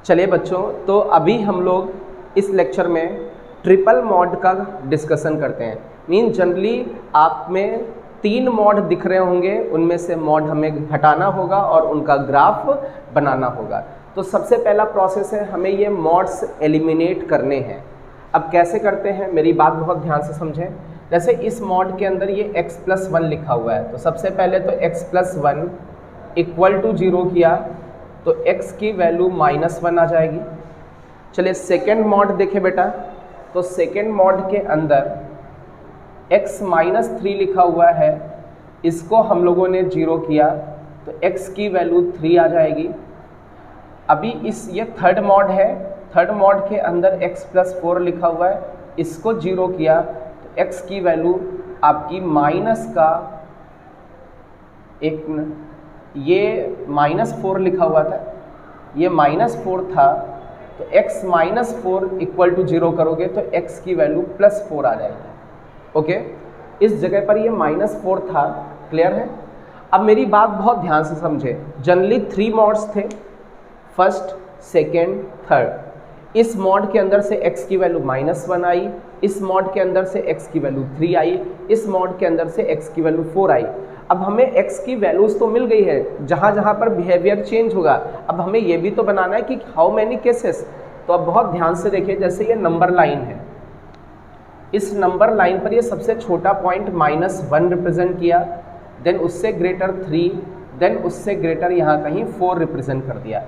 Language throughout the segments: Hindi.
चलिए बच्चों, तो अभी हम लोग इस लेक्चर में ट्रिपल मॉड का डिस्कशन करते हैं। मीन जनरली आप में 3 मॉड दिख रहे होंगे, उनमें से मॉड हमें हटाना होगा और उनका ग्राफ बनाना होगा। तो सबसे पहला प्रोसेस है, हमें ये मॉड्स एलिमिनेट करने हैं। अब कैसे करते हैं, मेरी बात बहुत ध्यान से समझें। जैसे इस मॉड के अंदर ये x+1 लिखा हुआ है, तो सबसे पहले तो x+1 इक्वल टू 0 किया तो x की वैल्यू -1 आ जाएगी। चलिए सेकेंड मॉड देखें बेटा, तो सेकेंड मॉड के अंदर x-3 लिखा हुआ है, इसको हम लोगों ने 0 किया तो x की वैल्यू 3 आ जाएगी। अभी ये थर्ड मॉड है, थर्ड मॉड के अंदर x+4 लिखा हुआ है, इसको 0 किया तो x की वैल्यू आपकी ये -4 लिखा हुआ था, ये -4 था, तो x-4 इक्वल टू 0 करोगे तो x की वैल्यू +4 आ जाएगी। ओके, इस जगह पर ये -4 था। क्लियर है? अब मेरी बात बहुत ध्यान से समझे। जनरली 3 मॉड्स थे, फर्स्ट, सेकेंड, थर्ड। इस मॉड के अंदर से x की वैल्यू -1 आई, इस मॉड के अंदर से x की वैल्यू 3 आई, इस मॉड के अंदर से x की वैल्यू 4 आई। अब हमें x की वैल्यूज़ तो मिल गई है, जहाँ जहाँ पर बिहेवियर चेंज होगा। अब हमें ये भी तो बनाना है कि हाउ मैनी केसेस। तो अब बहुत ध्यान से देखिए, जैसे ये नंबर लाइन है, इस नंबर लाइन पर ये सबसे छोटा पॉइंट -1 रिप्रेजेंट किया, देन उससे ग्रेटर 3, देन उससे ग्रेटर यहाँ कहीं 4 रिप्रेजेंट कर दिया।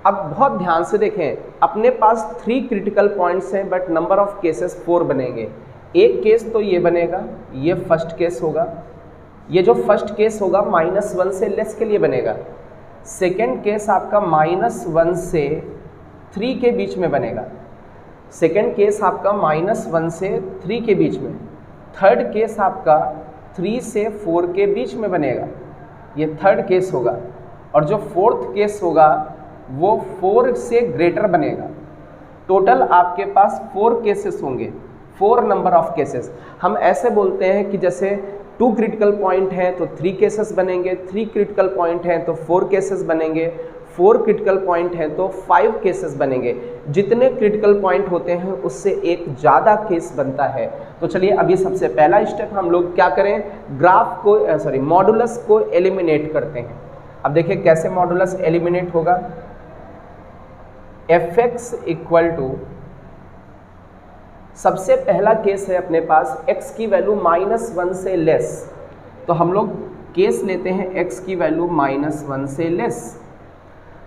अब बहुत ध्यान से देखें, अपने पास 3 क्रिटिकल पॉइंट्स हैं बट नंबर ऑफ केसेस 4 बनेंगे। एक केस तो ये बनेगा, ये फर्स्ट केस होगा, ये जो फर्स्ट केस होगा -1 से लेस के लिए बनेगा। सेकेंड केस आपका -1 से 3 के बीच में बनेगा, सेकेंड केस आपका -1 से 3 के बीच में। थर्ड केस आपका 3 से 4 के बीच में बनेगा, ये थर्ड केस होगा। और जो फोर्थ केस होगा वो 4 से ग्रेटर बनेगा। टोटल आपके पास 4 केसेस होंगे, 4 नंबर ऑफ केसेस। हम ऐसे बोलते हैं कि जैसे 2 क्रिटिकल पॉइंट हैं तो 3 केसेस बनेंगे, 3 क्रिटिकल पॉइंट हैं तो 4 केसेस बनेंगे, 4 क्रिटिकल पॉइंट हैं तो 5 केसेस बनेंगे। जितने क्रिटिकल पॉइंट होते हैं उससे एक ज़्यादा केस बनता है। तो चलिए अभी सबसे पहला स्टेप हम लोग क्या करें, ग्राफ को मॉडुलस को एलिमिनेट करते हैं। अब देखिए कैसे मॉडुलस एलिमिनेट होगा। fx इक्वल टू, सबसे पहला केस है अपने पास x की वैल्यू -1 से लेस, तो हम लोग केस लेते हैं x की वैल्यू -1 से लेस।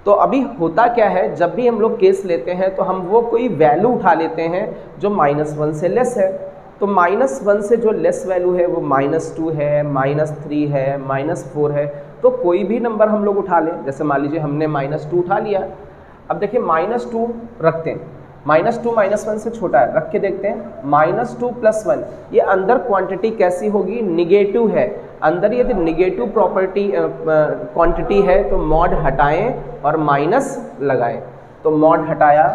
तो अभी होता क्या है, जब भी हम लोग केस लेते हैं तो हम वो कोई वैल्यू उठा लेते हैं जो -1 से लेस है। तो -1 से जो लेस वैल्यू है वो -2 है, -3 है, -4 है। तो कोई भी नंबर हम लोग उठा लें, जैसे मान लीजिए हमने -2 उठा लिया। अब देखिए -2 रखते हैं, -2 -1 से छोटा है, रख के देखते हैं। -2 + 1, ये अंदर क्वांटिटी कैसी होगी, निगेटिव है। अंदर यदि निगेटिव प्रॉपर्टी क्वांटिटी है तो मॉड हटाएं और माइनस लगाएं। तो मॉड हटाया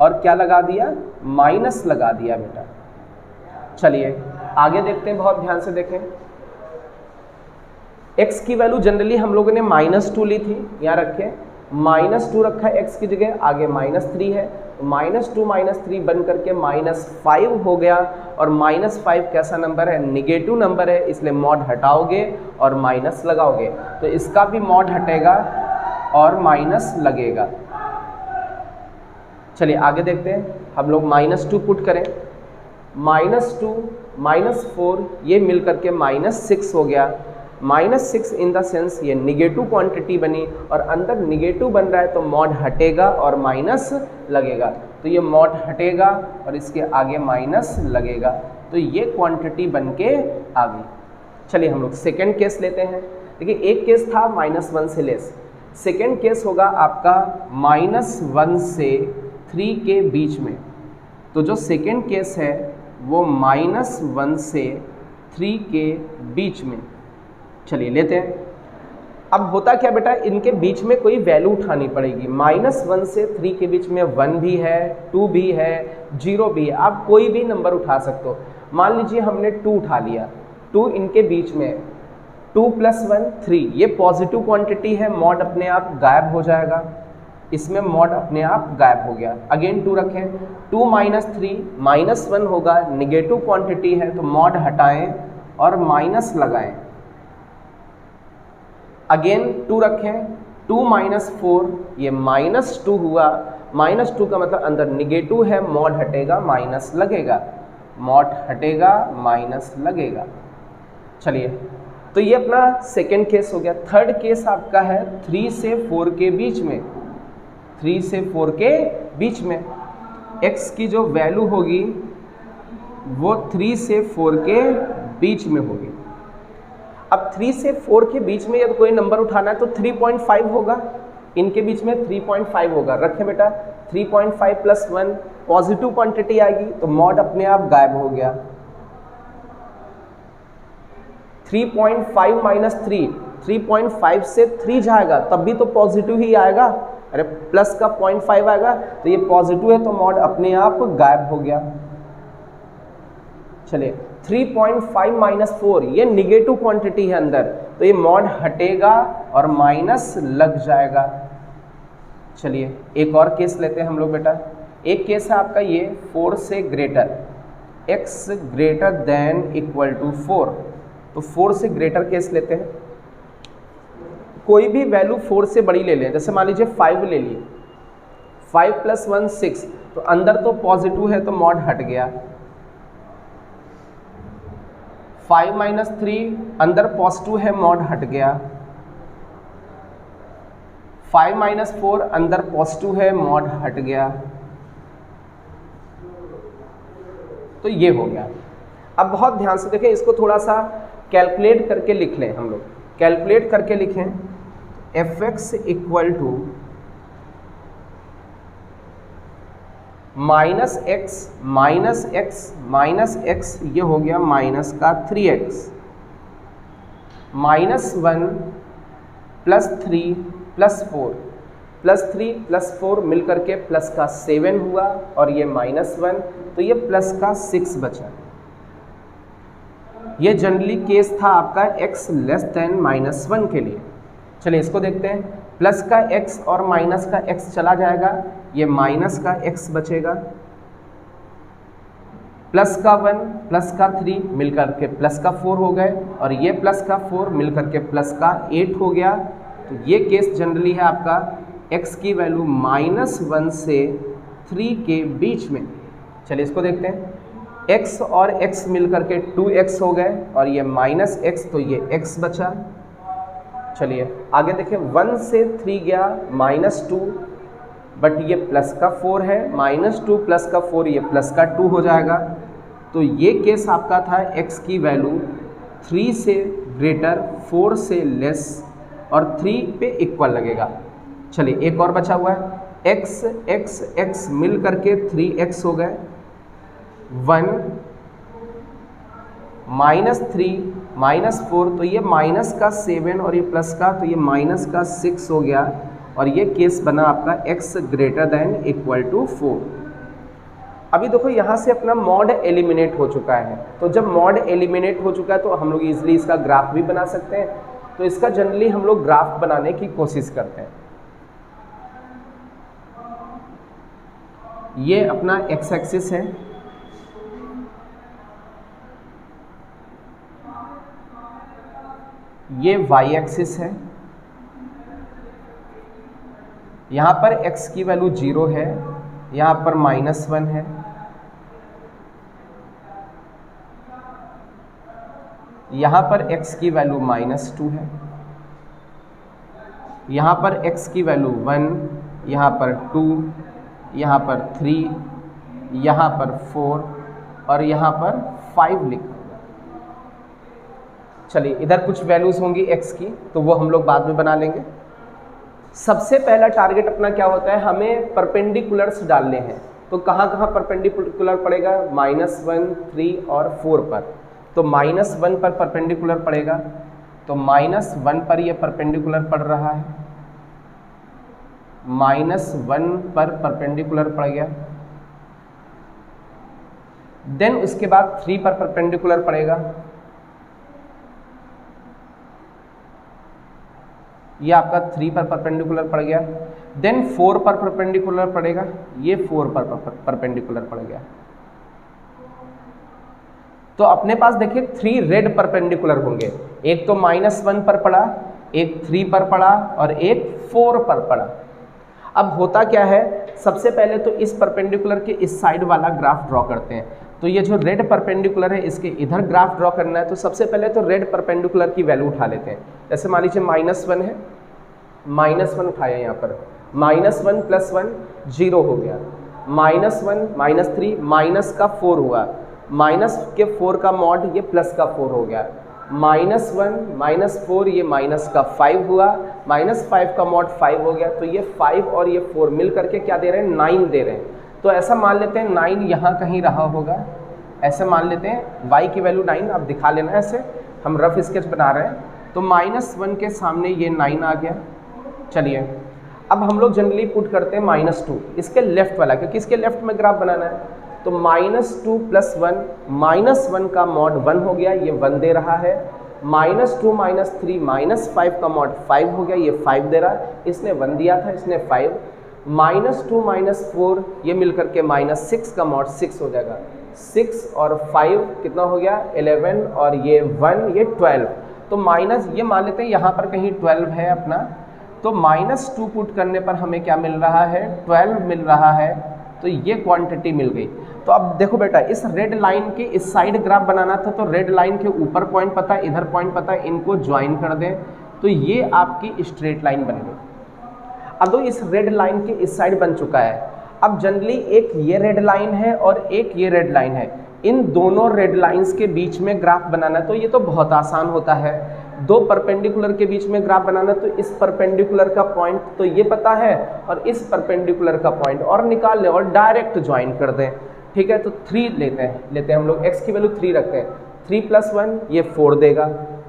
और क्या लगा दिया, माइनस लगा दिया बेटा। चलिए आगे देखते हैं, बहुत ध्यान से देखें। x की वैल्यू जनरली हम लोगों ने -2 ली थी, यहाँ रखें, -2 रखा है x की जगह, आगे -3 है, तो -2 -3 बन करके -5 हो गया। और -5 कैसा नंबर है, निगेटिव नंबर है, इसलिए मॉड हटाओगे और माइनस लगाओगे, तो इसका भी मॉड हटेगा और माइनस लगेगा। चलिए आगे देखते हैं, हम लोग -2 पुट करें, -2 -4 ये मिल करके -6 हो गया। -6 इन द सेंस ये निगेटिव क्वांटिटी बनी, और अंदर निगेटिव बन रहा है तो मॉड हटेगा और माइनस लगेगा। तो ये मॉड हटेगा और इसके आगे माइनस लगेगा, तो ये क्वांटिटी बन के आ गई। चलिए हम लोग सेकेंड केस लेते हैं। देखिए एक केस था -1 से लेस, सेकेंड केस होगा आपका -1 से 3 के बीच में। तो जो सेकेंड केस है वो -1 से 3 के बीच में। चलिए लेते हैं। अब होता क्या बेटा, इनके बीच में कोई वैल्यू उठानी पड़ेगी। -1 से 3 के बीच में 1 भी है, 2 भी है, 0 भी है, आप कोई भी नंबर उठा सकते हो। मान लीजिए हमने 2 उठा लिया, 2 इनके बीच में, 2 + 1 3, ये पॉजिटिव क्वांटिटी है, मॉड अपने आप गायब हो जाएगा। इसमें मॉड अपने आप गायब हो गया। अगेन 2 रखें, 2 माइनस 3 -1 होगा, निगेटिव क्वांटिटी है तो मॉड हटाएं और माइनस लगाएं। अगेन 2 रखें, 2 माइनस 4 ये -2 हुआ, -2 का मतलब अंदर निगेटिव है, मॉड हटेगा माइनस लगेगा, मॉड हटेगा माइनस लगेगा। चलिए, तो ये अपना सेकेंड केस हो गया। थर्ड केस आपका है 3 से 4 के बीच में, 3 से 4 के बीच में x की जो वैल्यू होगी वो 3 से 4 के बीच में होगी। अब 3 से 4 के बीच में यदि कोई नंबर उठाना है तो 3.5 होगा, इनके बीच में 3.5 होगा। रखें बेटा, 3.5 + 1 पॉजिटिव क्वांटिटी आएगी तो मॉड अपने आप गायब हो गया। 3.5 - 3, 3.5 से 3 जाएगा तब भी तो पॉजिटिव ही आएगा, अरे प्लस का 0.5 आएगा तो ये पॉजिटिव है तो मॉड अपने आप गायब हो गया। चलिए, 3.5 - 4 ये निगेटिव क्वांटिटी है अंदर तो ये मॉड हटेगा और माइनस लग जाएगा। चलिए, एक और केस लेते हैं हम लोग बेटा। एक केस है आपका ये 4 से greater, x greater than equal to 4, तो 4 से ग्रेटर केस लेते हैं। कोई भी वैल्यू 4 से बड़ी ले लें, जैसे मान लीजिए 5 ले लिए, 5 + 1 6, तो अंदर तो पॉजिटिव है तो मॉड हट गया। 5 - 3 अंदर पॉजिटिव है, मॉड हट गया। 5 - 4 अंदर पॉजिटिव है, मॉड हट गया। तो ये हो गया। अब बहुत ध्यान से देखें, इसको थोड़ा सा कैलकुलेट करके लिख लें हम लोग। कैलकुलेट करके लिखें, fx equal to -x -x ये हो गया माइनस का 3x, -1 + 3 + 4, +3 + 4 मिलकर के प्लस का 7 हुआ और ये -1 तो ये प्लस का 6 बचा। ये जनरली केस था आपका x < -1 के लिए। चलिए इसको देखते हैं, प्लस का x और माइनस का x चला जाएगा, ये माइनस का x बचेगा, प्लस का 1 प्लस का 3 मिलकर के प्लस का 4 हो गए और ये प्लस का 4 मिलकर के प्लस का 8 हो गया। तो ये केस जनरली है आपका x की वैल्यू -1 से 3 के बीच में। चलिए इसको देखते हैं, x और x मिलकर के 2x हो गए और ये -x तो ये x बचा। चलिए आगे देखें, 1 से 3 गया -2, बट ये प्लस का 4 है, -2 प्लस का 4 ये प्लस का 2 हो जाएगा। तो ये केस आपका था x की वैल्यू 3 से ग्रेटर, 4 से लेस और 3 पे इक्वल लगेगा। चलिए एक और बचा हुआ है, x x x मिल करके 3x हो गए, 1 -3 -4 तो ये माइनस का 7 और ये प्लस का तो ये माइनस का 6 हो गया और ये केस बना आपका x greater than equal to 4। अभी देखो यहाँ से अपना मॉड एलिमिनेट हो चुका है, तो जब मॉड एलिमिनेट हो चुका है तो हम लोग इजीली इसका ग्राफ भी बना सकते हैं। तो इसका जनरली हम लोग ग्राफ बनाने की कोशिश करते हैं। ये अपना x एक्सिस है, ये y एक्सिस है, यहाँ पर x की वैल्यू 0 है, यहाँ पर -1 है, यहाँ पर x की वैल्यू -2 है, यहाँ पर x की वैल्यू 1, यहाँ पर 2, यहाँ पर 3, यहाँ पर 4 और यहाँ पर 5 लिखा। चलिए इधर कुछ वैल्यूज़ होंगी x की तो वो हम लोग बाद में बना लेंगे। सबसे पहला टारगेट अपना क्या होता है, हमें परपेंडिकुलर्स डालने हैं। तो कहाँ कहाँ परपेंडिकुलर पड़ेगा, -1, 3 और 4 पर। तो -1 पर परपेंडिकुलर पड़ेगा, तो -1 पर ये परपेंडिकुलर पड़ रहा है, -1 पर परपेंडिकुलर पड़ गया। देन उसके बाद 3 पर परपेंडिकुलर पड़ेगा, ये आपका 3 पर परपेंडिकुलर पड़ गया, देन 4 पर परपेंडिकुलर पड़ेगा, ये 4 पर परपेंडिकुलर पड़ गया। तो अपने पास देखिए 3 रेड परपेंडिकुलर होंगे, एक तो -1 पर पड़ा, एक 3 पर पड़ा और एक 4 पर पड़ा। अब होता क्या है, सबसे पहले तो इस परपेंडिकुलर के इस साइड वाला ग्राफ ड्रॉ करते हैं। तो ये जो रेड परपेंडिकुलर है इसके इधर ग्राफ ड्रॉ करना है, तो सबसे पहले तो रेड परपेंडिकुलर की वैल्यू उठा लेते हैं। जैसे मान लीजिए -1 है, -1 उठाया यहाँ पर, -1 + 1 0 हो गया, -1 -3 माइनस का 4 हुआ, माइनस के 4 का मॉड ये प्लस का 4 हो गया, -1 -4 ये माइनस का 5 हुआ, -5 का मॉड 5 हो गया। तो ये 5 और ये 4 मिल करके क्या दे रहे हैं, 9 दे रहे हैं। तो ऐसा मान लेते हैं 9 यहाँ कहीं रहा होगा, ऐसे मान लेते हैं y की वैल्यू 9, आप दिखा लेना ऐसे, हम रफ स्केच बना रहे हैं। तो -1 के सामने ये 9 आ गया। चलिए अब हम लोग जनरली पुट करते हैं -2 इसके लेफ्ट वाला, क्योंकि इसके लेफ्ट में ग्राफ बनाना है। तो -2 + 1, -1 का मॉड 1 हो गया, ये 1 दे रहा है, -2 -3 -5 का मॉड 5 हो गया, ये 5 दे रहा है, इसने 1 दिया था, इसने 5, -2 -4 ये मिलकर के -6 का मॉड 6 हो जाएगा, 6 और 5 कितना हो गया 11 और ये 1 ये 12। तो माइनस ये मान लेते हैं यहाँ पर कहीं 12 है अपना, तो -2 पुट करने पर हमें क्या मिल रहा है, 12 मिल रहा है। तो ये क्वांटिटी मिल गई। तो अब देखो बेटा, इस रेड लाइन के इस साइड ग्राफ बनाना था, तो रेड लाइन के ऊपर पॉइंट पता है, इधर पॉइंट पता है, इनको ज्वाइन कर दें तो ये आपकी स्ट्रेट लाइन बन गई। अब तो इस रेड लाइन के इस साइड बन चुका है। अब जनरली एक ये रेड लाइन है और एक ये रेड लाइन है, इन दोनों रेड लाइंस के बीच में ग्राफ बनाना है, तो ये तो बहुत आसान होता है। दो परपेंडिकुलर के बीच में ग्राफ बनाना, तो इस परपेंडिकुलर का पॉइंट तो ये पता है और इस परपेंडिकुलर का पॉइंट और निकाल लें और डायरेक्ट ज्वाइन कर दें। ठीक है, तो 3 लेते हैं हम लोग, x की वैल्यू 3 रखते हैं, 3 + 1 ये 4 देगा,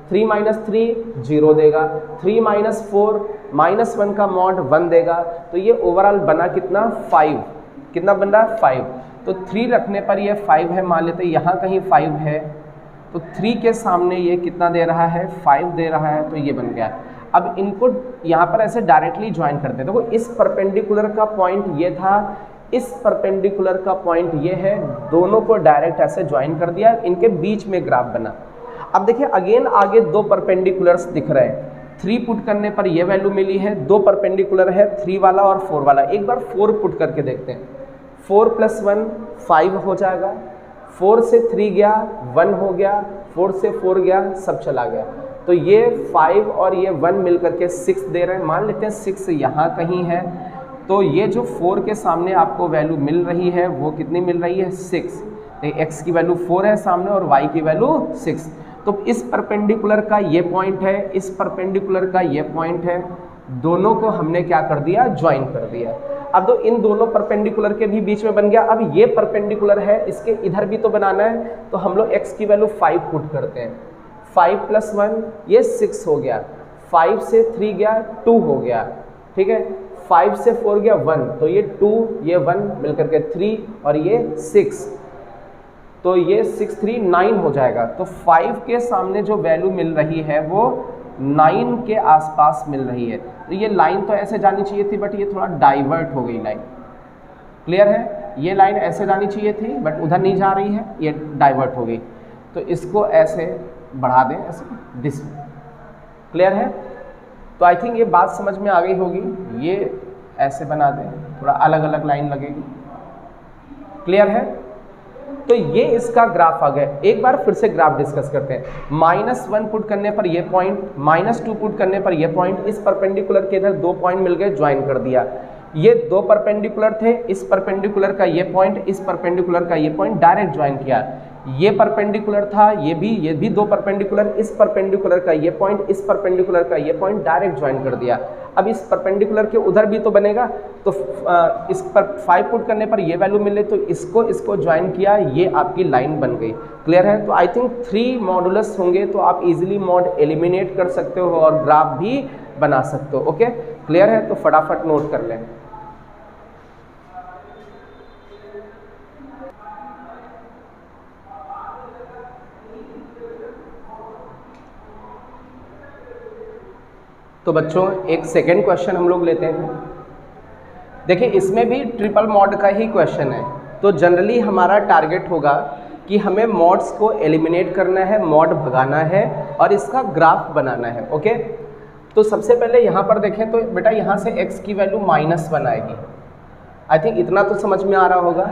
3 - 3 0 देगा, 3 - 4 -1 का मॉड 1 देगा। तो ये ओवरऑल बना कितना 5, कितना बन रहा है 5। तो 3 रखने पर ये 5 है, मान लेते हैं यहाँ कहीं 5 है, तो 3 के सामने ये कितना दे रहा है 5 दे रहा है, तो ये बन गया। अब इनको यहाँ पर ऐसे डायरेक्टली ज्वाइन करते हैं। देखो इस परपेंडिकुलर का पॉइंट ये था, इस परपेंडिकुलर का पॉइंट ये है, दोनों को डायरेक्ट ऐसे ज्वाइन कर दिया, इनके बीच में ग्राफ बना। अब देखिए अगेन आगे 2 परपेंडिकुलर्स दिख रहे हैं, 3 पुट करने पर ये वैल्यू मिली है, 2 परपेंडिकुलर है 3 वाला और 4 वाला। एक बार 4 पुट करके देखते हैं, 4 + 1 5 हो जाएगा, 4 से 3 गया 1 हो गया, 4 से 4 गया सब चला गया। तो ये 5 और ये 1 मिलकर के 6 दे रहे हैं, मान लेते हैं 6 यहाँ कहीं है। तो ये जो 4 के सामने आपको वैल्यू मिल रही है वो कितनी मिल रही है 6। x की वैल्यू 4 है सामने और y की वैल्यू 6। तो इस परपेंडिकुलर का ये पॉइंट है, इस परपेंडिकुलर का ये पॉइंट है, दोनों को हमने क्या कर दिया ज्वाइन कर दिया। अब तो इन दोनों परपेंडिकुलर के भी बीच में बन गया। अब ये परपेंडिकुलर है, इसके इधर भी तो बनाना है, तो हम लोग x की वैल्यू 5 पुट करते हैं, 5 + 1 ये 6 हो गया, 5 से 3 गया 2 हो गया, ठीक है, 5 से 4 गया 1, तो ये 2 ये 1 मिलकर के 3 और ये 6, तो ये 6 3 9 हो जाएगा। तो 5 के सामने जो वैल्यू मिल रही है वो 9 के आसपास मिल रही है। तो ये लाइन तो ऐसे जानी चाहिए थी, बट ये थोड़ा डाइवर्ट हो गई लाइन। क्लियर है, ये लाइन ऐसे जानी चाहिए थी बट उधर नहीं जा रही है, ये डाइवर्ट हो गई। तो इसको ऐसे बढ़ा दें, ऐसे दिस। क्लियर है, तो आई थिंक ये बात समझ में आ गई होगी। ये ऐसे बना दें, थोड़ा अलग अलग लाइन लगेगी। क्लियर है, तो ये इसका ग्राफ आ गया। एक बार फिर से ग्राफ डिस्कस करते हैं। -1 पुट करने पर ये पॉइंट, -2 पुट करने पर ये पॉइंट, इस परपेंडिकुलर के इधर 2 पॉइंट मिल गए, ज्वाइन कर दिया। ये 2 परपेंडिकुलर थे, इस परपेंडिकुलर का ये पॉइंट, इस परपेंडिकुलर का ये पॉइंट डायरेक्ट ज्वाइन किया। ये परपेंडिकुलर था, ये भी 2 परपेंडिकुलर, इस परपेंडिकुलर का ये पॉइंट, इस परपेंडिकुलर का ये पॉइंट डायरेक्ट ज्वाइन कर दिया। अब इस परपेंडिकुलर के उधर भी तो बनेगा, तो इस पर 5 पुट करने पर ये वैल्यू मिले, तो इसको ज्वाइन किया, ये आपकी लाइन बन गई। क्लियर है, तो आई थिंक 3 मॉडुलस होंगे तो आप इजीली मॉड एलिमिनेट कर सकते हो और ग्राफ भी बना सकते हो। ओके, क्लियर है, तो फटाफट नोट कर लें। तो बच्चों एक सेकेंड क्वेश्चन हम लोग लेते हैं। देखिए इसमें भी ट्रिपल मॉड का ही क्वेश्चन है, तो जनरली हमारा टारगेट होगा कि हमें मॉड्स को एलिमिनेट करना है, मॉड भगाना है और इसका ग्राफ बनाना है। ओके, तो सबसे पहले यहाँ पर देखें तो बेटा यहाँ से x की वैल्यू -1 आएगी। आई थिंक इतना तो समझ में आ रहा होगा।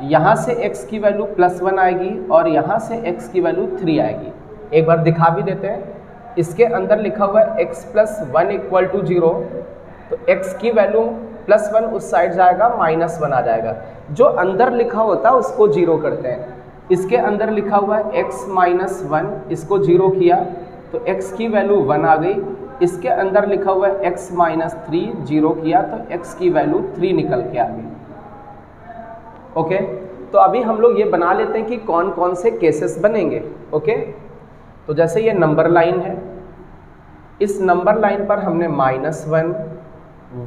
यहाँ से x की वैल्यू +1 आएगी और यहाँ से x की वैल्यू 3 आएगी। एक बार दिखा भी देते हैं। इसके अंदर लिखा हुआ है x + 1 = 0, तो x की वैल्यू +1 उस साइड जाएगा, -1 आ जाएगा। जो अंदर लिखा होता है उसको 0 करते हैं। इसके अंदर लिखा हुआ है x - 1, इसको 0 किया तो x की वैल्यू 1 आ गई। इसके अंदर लिखा हुआ है x - 3, 0 किया तो x की वैल्यू 3 निकल के आ गई। ओके, तो अभी हम लोग ये बना लेते हैं कि कौन कौन से केसेस बनेंगे। ओके, तो जैसे ये नंबर लाइन है, इस नंबर लाइन पर हमने -1,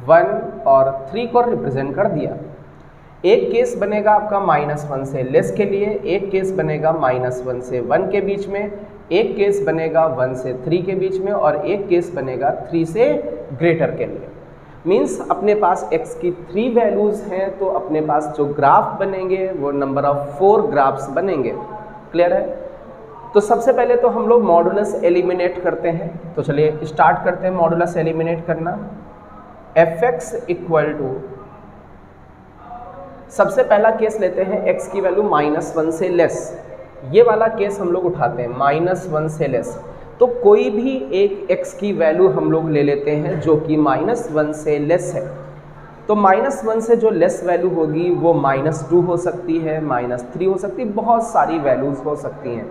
1 और 3 को रिप्रेजेंट कर दिया। एक केस बनेगा आपका -1 से लेस के लिए, एक केस बनेगा -1 से 1 के बीच में, एक केस बनेगा 1 से 3 के बीच में और एक केस बनेगा 3 से ग्रेटर के लिए। मीन्स अपने पास x की 3 वैल्यूज़ हैं तो अपने पास जो ग्राफ बनेंगे वो नंबर ऑफ 4 ग्राफ्स बनेंगे। क्लियर है? तो सबसे पहले तो हम लोग मॉडुलस एलिमिनेट करते हैं। तो चलिए स्टार्ट करते हैं मॉडुलस एलिमिनेट करना। fx = सबसे पहला केस लेते हैं x की वैल्यू -1 से लेस। ये वाला केस हम लोग उठाते हैं, -1 से लेस। तो कोई भी एक x की वैल्यू हम लोग ले लेते हैं जो कि -1 से लेस है। तो -1 से जो लेस वैल्यू होगी वो -2 हो सकती है, -3 हो सकती है, बहुत सारी वैल्यूज़ हो सकती हैं।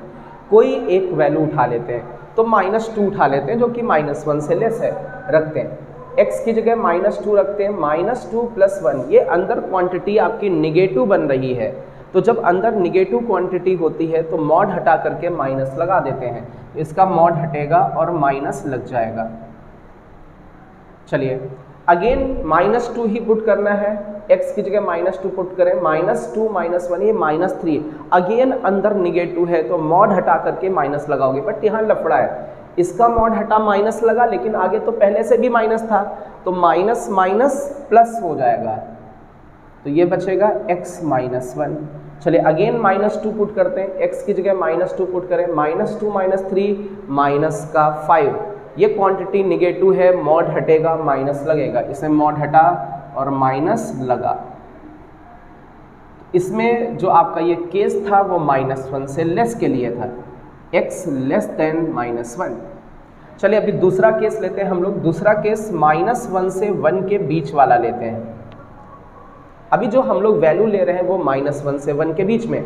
कोई एक वैल्यू उठा लेते हैं, तो -2 उठा लेते हैं जो कि -1 से लेस है, रखते हैं। x की जगह -2 रखते हैं। -2 + 1, ये अंदर क्वांटिटी आपकी निगेटिव बन रही है। तो जब अंदर निगेटिव क्वांटिटी होती है तो मॉड हटा करके माइनस लगा देते हैं, तो इसका मॉड हटेगा और माइनस लग जाएगा। चलिए अगेन -2 ही पुट करना है, x की जगह -2 पुट करें, -2 - 1 ये -3, अगेन अंदर निगेटिव है तो मॉड हटा करके माइनस लगाओगे। बट यहाँ लफड़ा है, इसका मॉड हटा माइनस लगा लेकिन आगे तो पहले से भी माइनस था, तो माइनस माइनस प्लस हो जाएगा, तो ये बचेगा x - 1। चलिए अगेन -2 पुट करते हैं, x की जगह -2 पुट करें, -2 - 3 -5, ये क्वांटिटी निगेटिव है, मॉड हटेगा माइनस लगेगा, इसमें मॉड हटा और माइनस लगा। इसमें जो आपका ये केस था वो -1 से लेस के लिए था, x < -1। चलिए अभी दूसरा केस लेते हैं हम लोग। दूसरा केस -1 से 1 के बीच वाला लेते हैं। अभी जो हम लोग वैल्यू ले रहे हैं वो -1 से 1 के बीच में,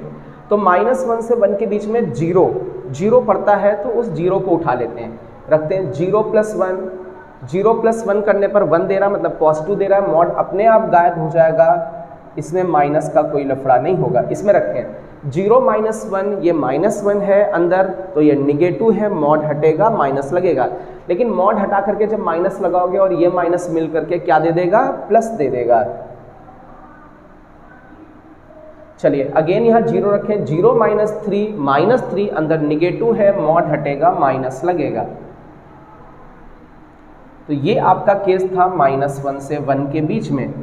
तो -1 से 1 के बीच में 0 पड़ता है तो उस 0 को उठा लेते हैं, रखते हैं। 0 + 1, 0 + 1 करने पर 1 दे रहा मतलब पॉजिटिव दे रहा है, मॉड अपने आप गायब हो जाएगा, इसमें माइनस का कोई लफड़ा नहीं होगा। इसमें रखें 0 - 1, ये -1 है अंदर तो ये निगेटिव है, मॉड हटेगा माइनस लगेगा, लेकिन मॉड हटा करके जब माइनस लगाओगे और ये माइनस मिल करके क्या दे देगा, प्लस दे देगा। चलिए अगेन यहाँ 0 रखें, 0 - 3 अंदर निगेटिव है, मॉड हटेगा माइनस लगेगा। तो ये आपका केस था -1 से 1 के बीच में,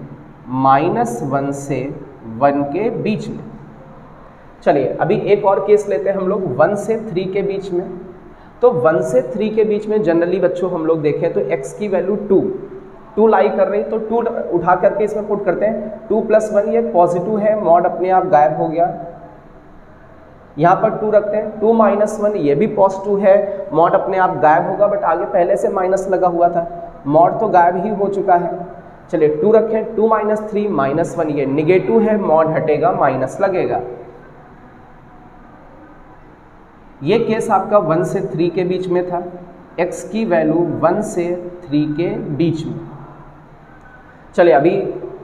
-1 से 1 के बीच में। चलिए अभी एक और केस लेते हैं हम लोग 1 से 3 के बीच में। तो 1 से 3 के बीच में जनरली बच्चों हम लोग देखें तो x की वैल्यू 2 लाई कर रही, तो 2 उठा करके इसमें पुट करते हैं। 2 + 1 ये पॉजिटिव है, मॉड अपने आप गायब हो गया, यहाँ पर 2 रखते हैं। 2 - 1 ये भी पॉजिटिव है, मॉड अपने आप गायब होगा, बट आगे पहले से माइनस लगा हुआ था, मॉड तो गायब ही हो चुका है। चलिए 2 रखें, 2 - 3 -1 ये निगेटिव है, मॉड हटेगा माइनस लगेगा। ये केस आपका 1 से 3 के बीच में था, x की वैल्यू 1 से 3 के बीच में। चलिए अभी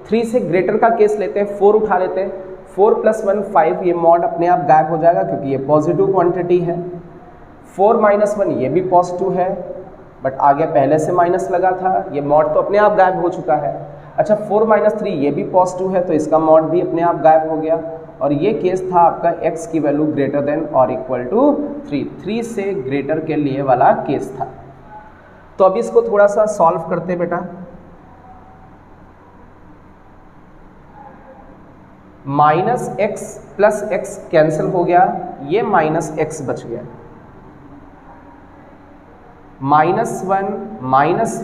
3 से ग्रेटर का केस लेते हैं, 4 उठा लेते हैं। 4 + 1 5, ये मॉड अपने आप गायब हो जाएगा क्योंकि ये पॉजिटिव क्वांटिटी है। 4 - 1 ये भी पॉजिटिव है, बट आगे पहले से माइनस लगा था, ये मॉड तो अपने आप गायब हो चुका है। अच्छा 4 - 3 ये भी पॉजिटिव है, तो इसका मॉड भी अपने आप गायब हो गया। और ये केस था आपका x की वैल्यू > 3 से ग्रेटर के लिए वाला केस था। तो अब इसको थोड़ा सा सॉल्व करते हैं बेटा। Minus x plus x cancel हो गया, ये माइनस एक्स बच गया, माइनस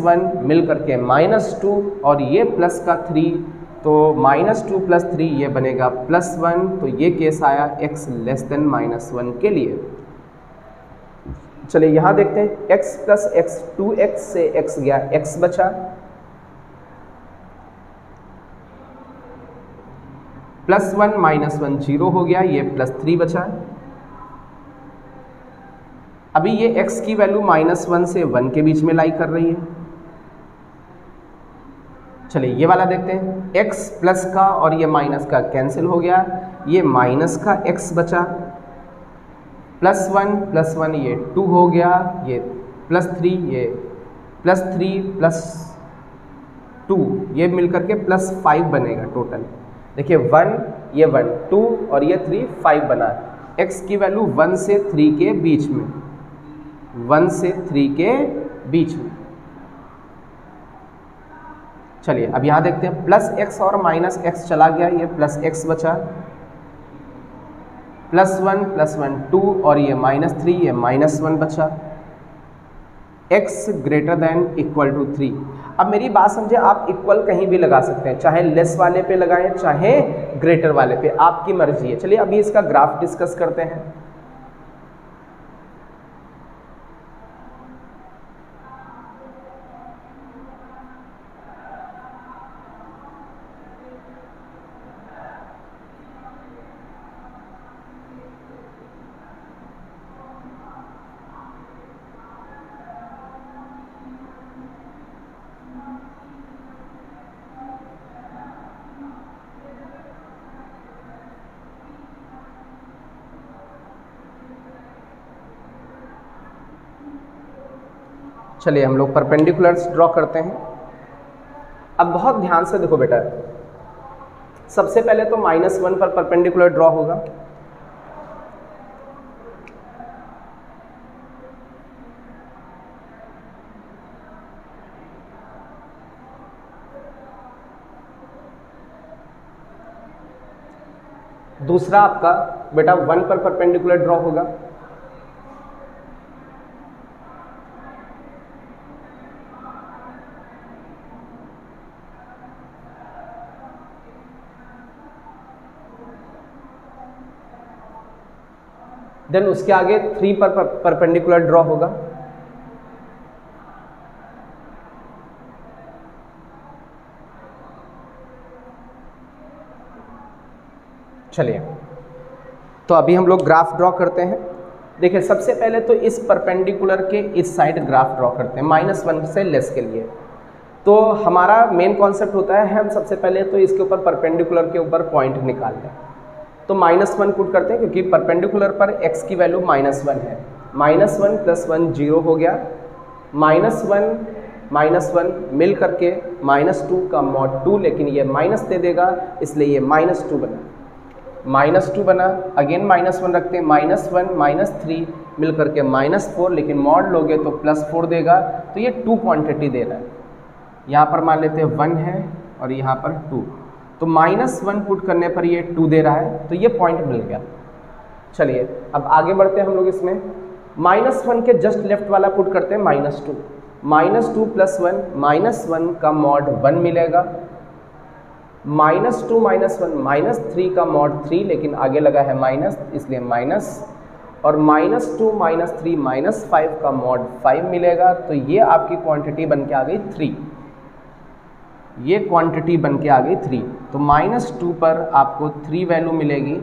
वन मिल करके -2 और ये प्लस का 3, तो -2 + 3 ये बनेगा +1। तो ये केस आया x लेस देन -1 के लिए। चलिए यहाँ देखते हैं, x + x 2x से x गया, x बचा, +1 -1 0 हो गया, ये +3 बचा। अभी ये x की वैल्यू -1 से 1 के बीच में लाई कर रही है। चलिए ये वाला देखते हैं, x प्लस का और ये माइनस का कैंसिल हो गया, ये माइनस का x बचा, +1 ये 2 हो गया, ये +3 ये +3 + 2 ये मिलकर के +5 बनेगा टोटल। देखिए 1 ये 1 2 और ये 3 5 बना। x की वैल्यू 1 से 3 के बीच में, 1 से 3 के बीच में। चलिए अब यहाँ देखते हैं, +x और -x चला गया, ये +x बचा, +1 2 और ये -3 ये -1 बचा, x greater than equal to 3। अब मेरी बात समझे, आप इक्वल कहीं भी लगा सकते हैं, चाहे लेस वाले पे लगाएं चाहे ग्रेटर वाले पे, आपकी मर्जी है। चलिए अभी इसका ग्राफ डिस्कस करते हैं। चलिए हम लोग परपेंडिकुलर्स ड्रॉ करते हैं। अब बहुत ध्यान से देखो बेटा, सबसे पहले तो -1 पर परपेंडिकुलर ड्रॉ होगा, दूसरा आपका बेटा 1 पर परपेंडिकुलर ड्रॉ होगा, देन उसके आगे 3 पर परपेंडिकुलर ड्रॉ होगा, चलिए तो अभी हम लोग ग्राफ ड्रॉ करते हैं। देखिए सबसे पहले तो इस परपेंडिकुलर के इस साइड ग्राफ ड्रॉ करते हैं, -1 से लेस के लिए। तो हमारा मेन कॉन्सेप्ट होता है, हम सबसे पहले तो इसके ऊपर परपेंडिकुलर के ऊपर पॉइंट निकाल लें। तो -1 पुट करते हैं, क्योंकि परपेंडिकुलर पर x की वैल्यू -1 है, -1 + 1 0 हो गया, -1 मिल करके -2 का mod 2, लेकिन ये माइनस दे देगा इसलिए ये -2 बना, -2 बना। अगेन -1 रखते हैं, -1 -3 मिल करके -4, लेकिन मॉड लोगे तो +4 देगा, तो ये 2 क्वांटिटी दे रहा है। यहाँ पर मान लेते हैं 1 है और यहाँ पर 2, तो -1 पुट करने पर ये 2 दे रहा है, तो ये पॉइंट मिल गया। चलिए अब आगे बढ़ते हैं हम लोग इसमें, -1 के जस्ट लेफ्ट वाला पुट करते हैं -2, -2 + 1 -1 का mod 1 मिलेगा, -2 -1 -3 का mod 3, लेकिन आगे लगा है माइनस इसलिए माइनस, और -2 -3 -5 का mod 5 मिलेगा। तो ये आपकी क्वांटिटी बन के आ गई 3, ये क्वांटिटी बन के आ गई 3। तो -2 पर आपको 3 वैल्यू मिलेगी।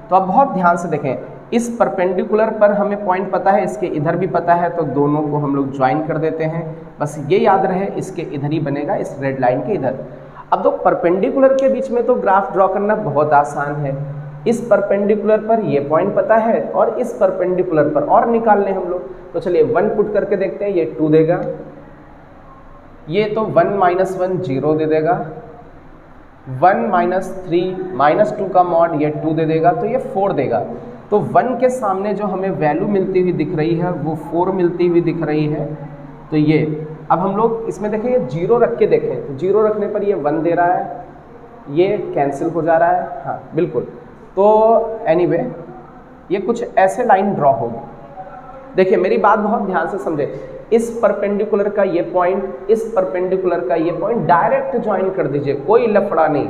तो अब बहुत ध्यान से देखें, इस परपेंडिकुलर पर हमें पॉइंट पता है, इसके इधर भी पता है, तो दोनों को हम लोग ज्वाइन कर देते हैं। बस ये याद रहे इसके इधर ही बनेगा, इस रेड लाइन के इधर। अब तो परपेंडिकुलर के बीच में तो ग्राफ ड्रॉ करना बहुत आसान है। इस परपेंडिकुलर पर ये पॉइंट पता है और इस परपेंडिकुलर पर और निकाल लें हम लोग। तो चलिए 1 पुट करके देखते हैं, ये 2 देगा, ये तो 1 -1 0 दे देगा, 1 -3 -2 का mod ये 2 दे देगा, तो ये 4 देगा। तो 1 के सामने जो हमें वैल्यू मिलती हुई दिख रही है वो 4 मिलती हुई दिख रही है। तो ये अब हम लोग इसमें देखें, ये 0 रख के देखें तो 0 रखने पर ये 1 दे रहा है, ये कैंसिल हो जा रहा है, हाँ बिल्कुल। तो एनीवे ये कुछ ऐसे लाइन ड्रॉ होगी। देखिए मेरी बात बहुत ध्यान से समझे, इस परपेंडिकुलर का ये पॉइंट, इस परपेंडिकुलर का ये पॉइंट डायरेक्ट ज्वाइन कर दीजिए, कोई लफड़ा नहीं।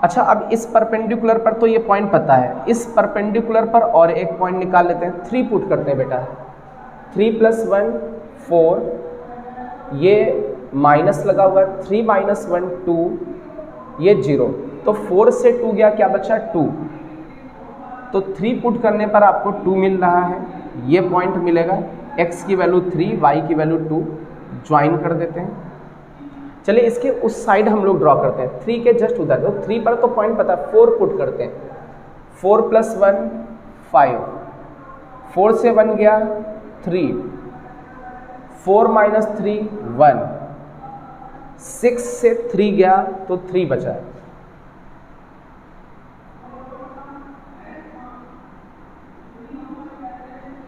अच्छा, अब इस परपेंडिकुलर पर तो ये पॉइंट पता है, इस परपेंडिकुलर पर और एक पॉइंट निकाल लेते हैं, 3 पुट करते हैं बेटा। 3 + 1 4, ये माइनस लगा हुआ है, 3 - 1 2, ये 0, तो 4 से 2 गया, क्या बचा 2, तो 3 पुट करने पर आपको 2 मिल रहा है, ये पॉइंट मिलेगा, x की वैल्यू 3, y की वैल्यू 2, ज्वाइन कर देते हैं। चलिए इसके उस साइड हम लोग ड्रॉ करते हैं, 3 के जस्ट उधर, तो 3 पर तो पॉइंट पता है, 4 पुट करते हैं। 4 + 1 5, 4 से 1 गया 3, 4 - 3 1, 6 से 3 गया तो 3 बचा है।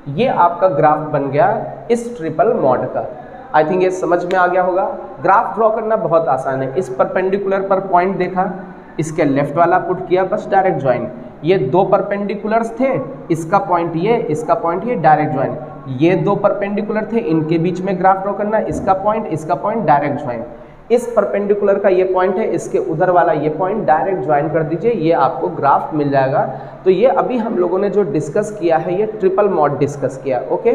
ये आपका ग्राफ बन गया इस ट्रिपल मॉड का। आई थिंक ये समझ में आ गया होगा। ग्राफ ड्रॉ करना बहुत आसान है। इस परपेंडिकुलर पर पॉइंट देखा, इसके लेफ्ट वाला पुट किया, बस डायरेक्ट ज्वाइन। ये 2 परपेंडिकुलर्स थे, इसका पॉइंट ये, इसका पॉइंट ये, डायरेक्ट ज्वाइन। ये 2 परपेंडिकुलर थे, इनके बीच में ग्राफ ड्रॉ करना, इसका पॉइंट डायरेक्ट ज्वाइन। इस परपेंडिकुलर का ये पॉइंट है, इसके उधर वाला ये पॉइंट, डायरेक्ट ज्वाइन कर दीजिए, ये आपको ग्राफ मिल जाएगा। तो ये अभी हम लोगों ने जो डिस्कस किया है, ये ट्रिपल मॉड डिस्कस किया। ओके,